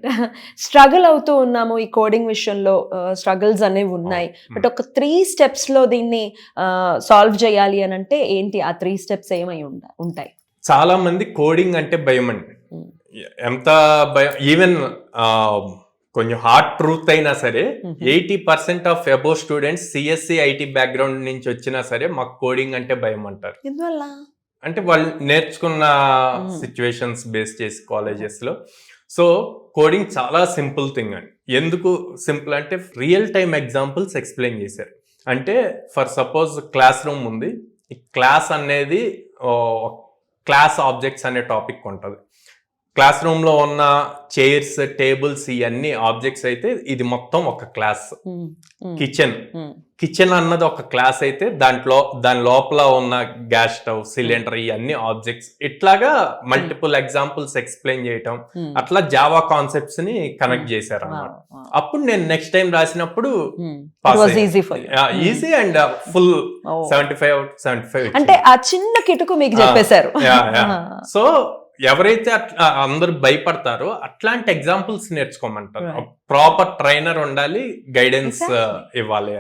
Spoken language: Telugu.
రైట్. స్ట్రగుల్ అవుతూ ఉన్నాము ఈ కోడింగ్ విషయంలో, స్ట్రగుల్స్ అనేవి ఉన్నాయి. బట్ ఒక 3 steps లో దీన్ని సాల్వ్ చేయాలి అని అంటే ఏంటి ఆ 3 steps ఏమై ఉంటాయి? చాలా మంది కోడింగ్ అంటే భయం అండి. ఎంత భయం, ఈవెన్ కొంచెం హార్డ్ ట్రూత్ అయినా సరే 80% of above students CSC IT background నుంచి వచ్చినా సరే మాకు కోడింగ్ అంటే భయం అంటారు. ఎందువల్ల? అంటే వాళ్ళు నేర్చుకున్న సిచ్యువేషన్స్ బేస్ చేసి కాలేజెస్ లో. సో కోడింగ్ చాలా సింపుల్ థింగ్ అండి. ఎందుకు సింపుల్ అంటే రియల్ టైమ్ ఎగ్జాంపుల్స్ ఎక్స్ప్లెయిన్ చేశారు. అంటే ఫర్ సపోజ్ క్లాస్ రూమ్ ఉంది, ఈ క్లాస్ అనేది క్లాస్ ఆబ్జెక్ట్స్ అనే టాపిక్ ఉంటుంది. క్లాస్ రూమ్ లో ఉన్న చైర్స్, టేబుల్స్ ఇవన్నీ ఆబ్జెక్ట్స్ అయితే ఇది మొత్తం ఒక క్లాస్. కిచెన్ అన్నది ఒక క్లాస్ అయితే దాని లోపల ఉన్న గ్యాస్ స్టవ్, సిలిండర్ ఇవన్నీ ఆబ్జెక్ట్స్. ఇట్లాగా మల్టిపుల్ ఎగ్జాంపుల్స్ ఎక్స్ప్లెయిన్ చేయటం, అట్లా జావా కాన్సెప్ట్స్ ని కనెక్ట్ చేశారు అన్నమాట. అప్పుడు నేను నెక్స్ట్ టైం రాసినప్పుడు ఈజీ అండ్ ఫుల్ 75/75. అంటే ఆ చిన్న కిటుకు మీకు చెప్పేశారు. సో ఎవరైతే అట్లా అందరు భయపడతారో అట్లాంటి ఎగ్జాంపుల్స్ నేర్చుకోమంటారు. ప్రాపర్ ట్రైనర్ ఉండాలి, గైడెన్స్ ఇవ్వాలి.